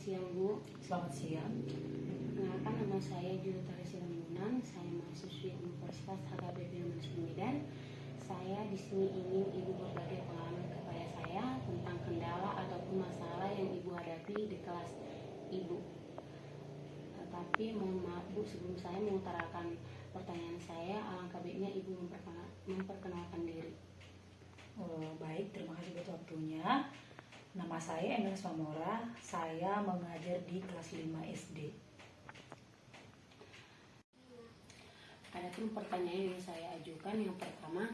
siang Bu. Selamat siang. Perkenalkan, nama saya Julitari Silamunan. Saya mahasiswi Universitas HKBP Universitas Medan. Saya di sini ingin Ibu berbagi pengalaman kepada saya tentang kendala ataupun masalah yang Ibu hadapi di kelas Ibu. Tetapi mohon maaf Bu, sebelum saya mengutarakan pertanyaan saya, alangkah baiknya Ibu memperkenalkan diri. Baik, terima kasih buat waktunya. Nama saya Emil Swamora, saya mengajar di kelas 5 SD. Adapun pertanyaan yang saya ajukan, yang pertama,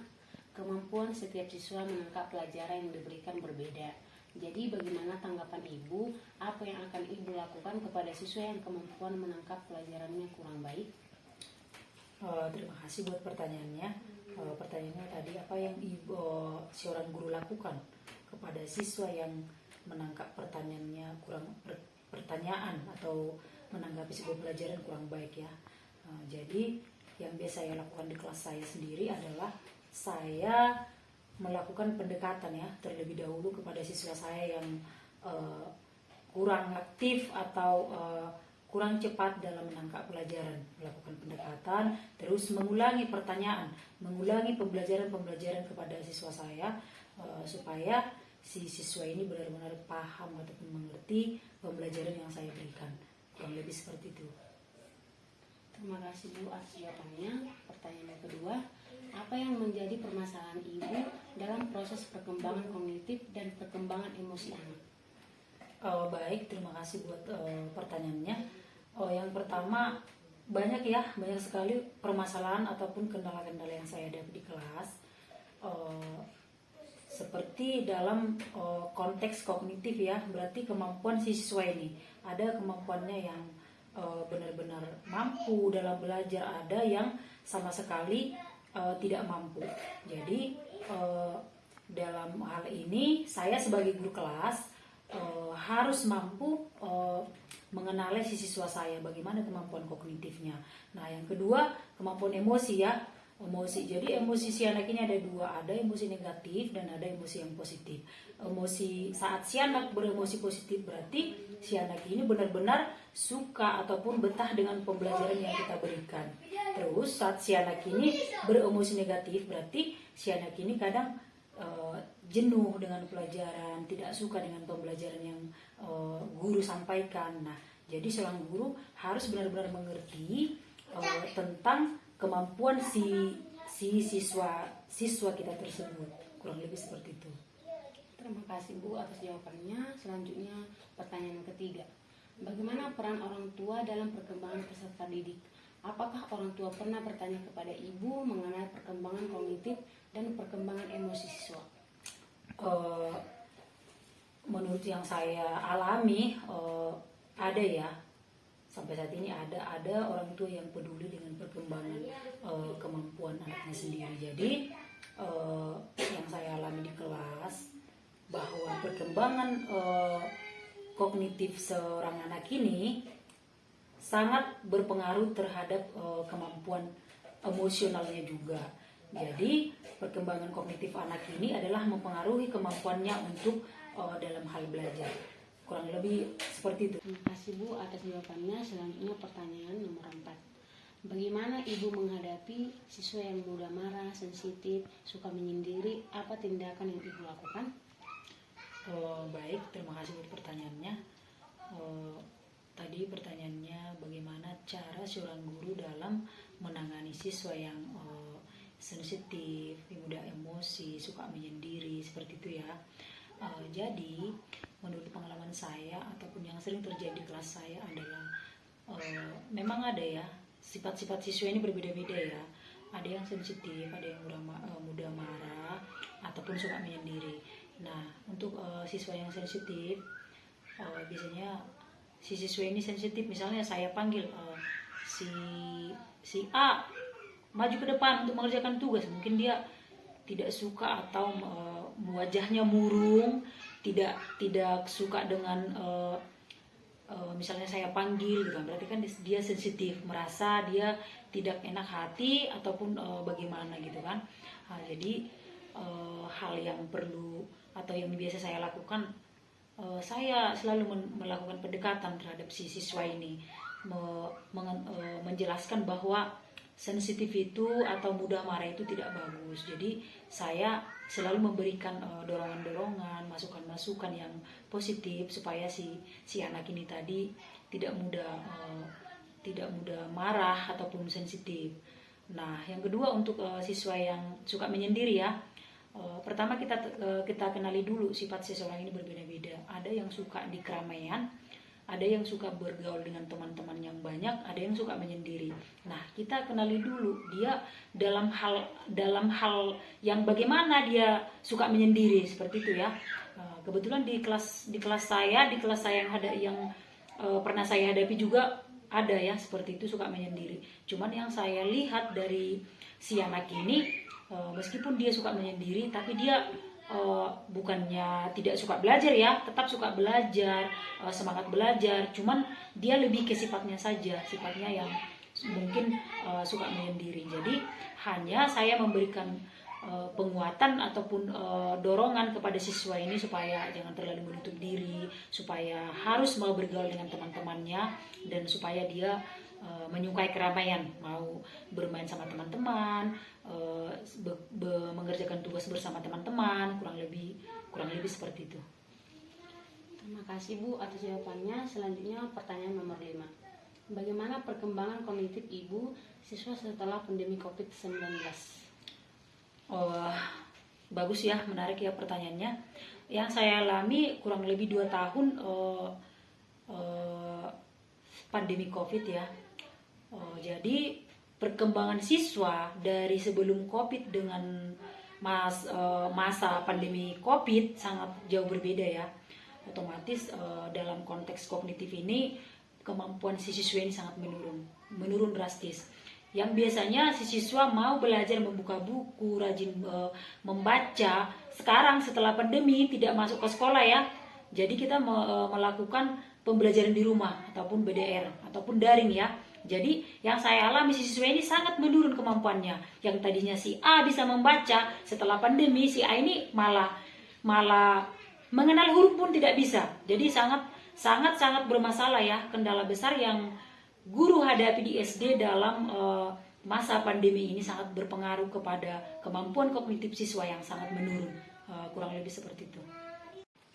kemampuan setiap siswa menangkap pelajaran yang diberikan berbeda. Jadi bagaimana tanggapan Ibu? Apa yang akan Ibu lakukan kepada siswa yang kemampuan menangkap pelajarannya kurang baik? Terima kasih buat pertanyaannya. Pertanyaannya tadi, apa yang seorang guru lakukan kepada siswa yang menangkap pertanyaan atau menanggapi sebuah pelajaran kurang baik ya. Jadi yang biasa saya lakukan di kelas saya sendiri adalah saya melakukan pendekatan ya terlebih dahulu kepada siswa saya yang kurang aktif atau kurang cepat dalam menangkap pelajaran, melakukan pendekatan, terus mengulangi pertanyaan, mengulangi pembelajaran kepada siswa saya supaya si siswa ini benar-benar paham ataupun mengerti pembelajaran yang saya berikan. Kurang lebih seperti itu. Terima kasih Bu atas jawabannya. Pertanyaan yang kedua, apa yang menjadi permasalahan Ibu dalam proses perkembangan kognitif dan perkembangan emosi anak? Baik, terima kasih buat pertanyaannya. Yang pertama, banyak sekali permasalahan ataupun kendala-kendala yang saya hadapi di kelas. Seperti dalam konteks kognitif ya, berarti kemampuan si siswa ini. Ada kemampuannya yang benar-benar mampu dalam belajar, ada yang sama sekali tidak mampu. Jadi dalam hal ini saya sebagai guru kelas harus mampu mengenali si siswa saya bagaimana kemampuan kognitifnya. Nah, yang kedua, kemampuan emosi ya. Emosi. Jadi emosi si anak ini ada dua, ada emosi negatif dan ada emosi yang positif. Emosi saat si anak beremosi positif berarti si anak ini benar-benar suka ataupun betah dengan pembelajaran yang kita berikan. Terus saat si anak ini beremosi negatif berarti si anak ini kadang jenuh dengan pelajaran, tidak suka dengan pembelajaran yang guru sampaikan. Nah, jadi seorang guru harus benar-benar mengerti tentang kemampuan si siswa kita tersebut. Kurang lebih seperti itu. Terima kasih Bu atas jawabannya. Selanjutnya pertanyaan yang ketiga, bagaimana peran orang tua dalam perkembangan peserta didik? Apakah orang tua pernah bertanya kepada Ibu mengenai perkembangan kognitif dan perkembangan emosi siswa? Menurut yang saya alami, ada ya. Sampai saat ini ada orang tua yang peduli dengan perkembangan kemampuan anaknya sendiri. Jadi yang saya alami di kelas bahwa perkembangan kognitif seorang anak ini sangat berpengaruh terhadap kemampuan emosionalnya juga. Jadi perkembangan kognitif anak ini adalah mempengaruhi kemampuannya untuk dalam hal belajar. Kurang lebih seperti itu. Terima kasih Bu atas jawabannya. Selanjutnya pertanyaan nomor 4. Bagaimana Ibu menghadapi siswa yang mudah marah, sensitif, suka menyendiri? Apa tindakan yang Ibu lakukan? Baik, terima kasih buat pertanyaannya. Tadi pertanyaannya bagaimana cara seorang guru dalam menangani siswa yang sensitif, mudah emosi, suka menyendiri, seperti itu ya. Jadi menurut pengalaman saya ataupun yang sering terjadi di kelas saya adalah memang ada ya sifat-sifat siswa ini berbeda-beda ya. Ada yang sensitif, ada yang mudah marah ataupun suka menyendiri. Nah, untuk siswa yang sensitif, biasanya si siswa ini sensitif, misalnya saya panggil si A maju ke depan untuk mengerjakan tugas, mungkin dia tidak suka atau wajahnya murung, tidak suka dengan misalnya saya panggil gitu, berarti kan dia sensitif, merasa dia tidak enak hati ataupun bagaimana gitu kan. Jadi hal yang perlu atau yang biasa saya lakukan saya selalu melakukan pendekatan terhadap si siswa ini, menjelaskan bahwa sensitif itu atau mudah marah itu tidak bagus. Jadi saya selalu memberikan dorongan-dorongan, masukan-masukan yang positif supaya si anak ini tadi tidak mudah marah ataupun sensitif. Nah, yang kedua untuk siswa yang suka menyendiri ya. Pertama kita kenali dulu sifat seseorang ini berbeda-beda. Ada yang suka di keramaian, ada yang suka bergaul dengan teman-teman yang banyak, ada yang suka menyendiri. Nah, kita kenali dulu dia dalam hal yang bagaimana dia suka menyendiri seperti itu ya. Kebetulan di kelas saya yang pernah saya hadapi juga ada ya seperti itu, suka menyendiri. Cuman yang saya lihat dari si anak ini, meskipun dia suka menyendiri, tapi dia bukannya tidak suka belajar ya, tetap suka belajar, semangat belajar. Cuman dia lebih ke sifatnya saja, sifatnya yang mungkin suka menyendiri. Jadi hanya saya memberikan penguatan ataupun dorongan kepada siswa ini supaya jangan terlalu menutup diri, supaya harus mau bergaul dengan teman-temannya, dan supaya dia menyukai keramaian, mau bermain sama teman-teman, mengerjakan tugas bersama teman-teman, kurang lebih seperti itu. Terima kasih Bu atas jawabannya. Selanjutnya pertanyaan nomor 5. Bagaimana perkembangan kognitif Ibu siswa setelah pandemi COVID-19? Bagus ya, menarik ya pertanyaannya. Yang saya alami kurang lebih 2 tahun pandemi COVID ya. Jadi perkembangan siswa dari sebelum COVID dengan masa pandemi COVID sangat jauh berbeda ya. Otomatis dalam konteks kognitif ini kemampuan si siswa ini sangat menurun drastis. Yang biasanya si siswa mau belajar membuka buku, rajin membaca, sekarang setelah pandemi tidak masuk ke sekolah ya. Jadi kita melakukan pembelajaran di rumah ataupun BDR ataupun daring ya. Jadi yang saya alami si siswa ini sangat menurun kemampuannya. Yang tadinya si A bisa membaca, setelah pandemi si A ini malah mengenal huruf pun tidak bisa. Jadi sangat bermasalah ya, kendala besar yang guru hadapi di SD dalam masa pandemi ini sangat berpengaruh kepada kemampuan kognitif siswa yang sangat menurun. Kurang lebih seperti itu.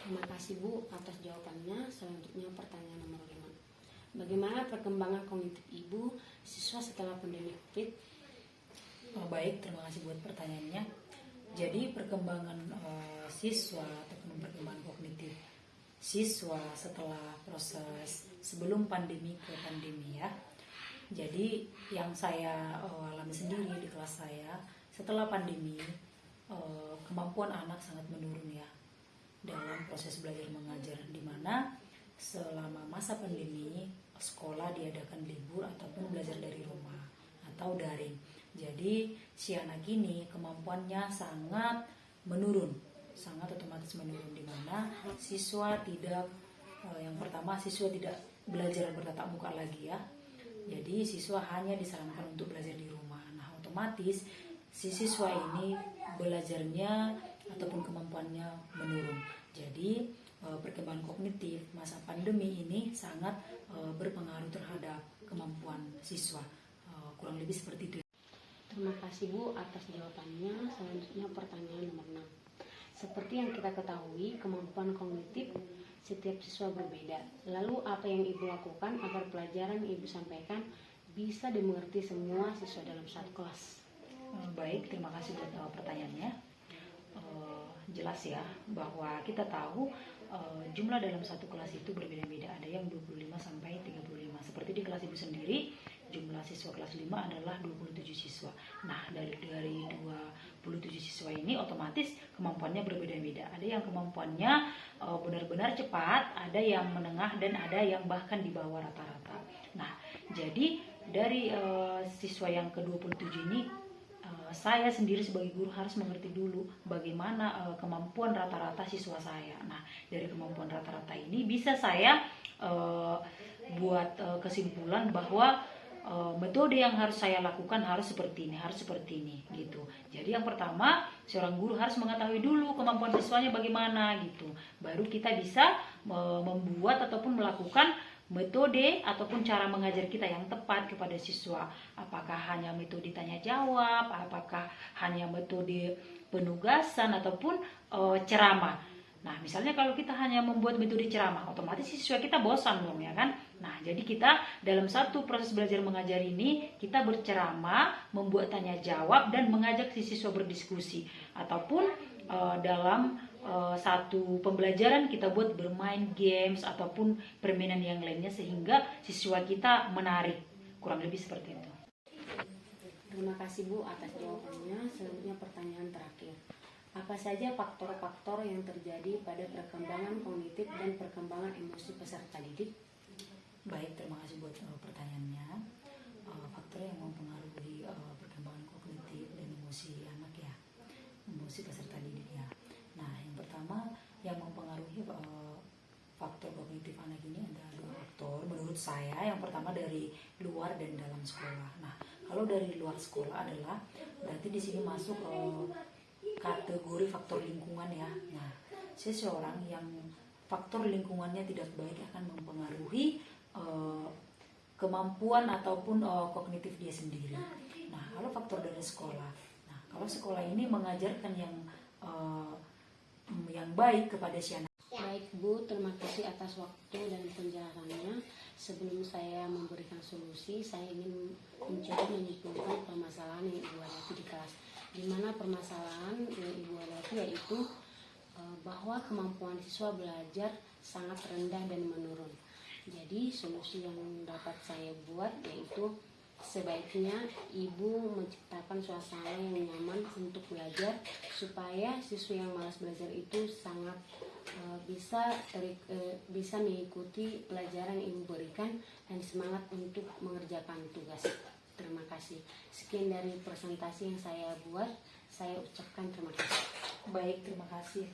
Terima kasih Bu atas jawabannya. Selanjutnya pertanyaan nomor 5. Bagaimana perkembangan kognitif Ibu siswa setelah pandemi COVID? Baik, terima kasih buat pertanyaannya. Jadi perkembangan siswa ataupun perkembangan kognitif siswa setelah proses sebelum pandemi ke pandemi ya. Jadi yang saya alami sendiri di kelas saya setelah pandemi, kemampuan anak sangat menurun ya dalam proses belajar mengajar, di mana selama masa pandemi sekolah diadakan libur ataupun belajar dari rumah atau daring. Jadi si anak ini kemampuannya sangat menurun, sangat otomatis menurun, di mana siswa tidak yang pertama siswa tidak belajar bertatap muka lagi ya. Jadi siswa hanya disarankan untuk belajar di rumah. Nah, otomatis si siswa ini belajarnya ataupun kemampuannya menurun. Jadi perkembangan kognitif masa pandemi ini sangat berpengaruh terhadap kemampuan siswa. Kurang lebih seperti itu. Terima kasih Bu atas jawabannya. Selanjutnya pertanyaan nomor 6. Seperti yang kita ketahui, kemampuan kognitif setiap siswa berbeda. Lalu apa yang Ibu lakukan agar pelajaran yang Ibu sampaikan bisa dimengerti semua siswa dalam satu kelas? Baik, terima kasih buat pertanyaannya. Jelas ya bahwa kita tahu jumlah dalam satu kelas itu berbeda-beda. Ada yang 25 sampai 35. Seperti di kelas Ibu sendiri, jumlah siswa kelas 5 adalah 27 siswa. Nah, dari 27 siswa ini otomatis kemampuannya berbeda-beda. Ada yang kemampuannya benar-benar cepat, ada yang menengah, dan ada yang bahkan di bawah rata-rata. Nah, jadi dari siswa yang ke-27 ini, saya sendiri sebagai guru harus mengerti dulu bagaimana kemampuan rata-rata siswa saya. Nah, dari kemampuan rata-rata ini bisa saya buat kesimpulan bahwa metode yang harus saya lakukan harus seperti ini gitu. Jadi yang pertama, seorang guru harus mengetahui dulu kemampuan siswanya bagaimana gitu. Baru kita bisa membuat ataupun melakukan metode ataupun cara mengajar kita yang tepat kepada siswa. Apakah hanya metode tanya jawab, apakah hanya metode penugasan ataupun ceramah. Nah, misalnya kalau kita hanya membuat metode ceramah, otomatis siswa kita bosan dong ya kan? Nah, jadi kita dalam satu proses belajar mengajar ini, kita berceramah, membuat tanya jawab, dan mengajak si siswa berdiskusi. Ataupun dalam satu pembelajaran kita buat bermain games ataupun permainan yang lainnya sehingga siswa kita menarik. Kurang lebih seperti itu. Terima kasih Bu atas jawabannya. Selanjutnya pertanyaan terakhir. Apa saja faktor-faktor yang terjadi pada perkembangan kognitif dan perkembangan emosi peserta didik? Baik, terima kasih buat pertanyaannya. Faktor yang mempengaruhi perkembangan kognitif dan emosi anak ya, emosi peserta didik ya. Nah, yang pertama yang mempengaruhi faktor kognitif anak ini ada 2 faktor menurut saya. Yang pertama dari luar dan dalam sekolah. Nah, kalau dari luar sekolah adalah berarti di sini masuk kategori faktor lingkungan ya. Nah, seseorang yang faktor lingkungannya tidak baik akan mempengaruhi kemampuan ataupun kognitif dia sendiri. Nah, kalau faktor dari sekolah, nah kalau sekolah ini mengajarkan yang baik kepada si anak. Baik Bu, terima kasih atas waktu dan penjelasannya. Sebelum saya memberikan solusi, saya ingin mencoba menyimpulkan permasalahan yang Ibu hadapi di kelas. Di mana permasalahan yang Ibu hadapi yaitu bahwa kemampuan siswa belajar sangat rendah dan menurun. Jadi solusi yang dapat saya buat yaitu sebaiknya Ibu menciptakan suasana yang nyaman untuk belajar supaya siswa yang malas belajar itu sangat bisa mengikuti pelajaran yang Ibu berikan dan semangat untuk mengerjakan tugas. Terima kasih. Sekian dari presentasi yang saya buat. Saya ucapkan terima kasih. Baik, terima kasih.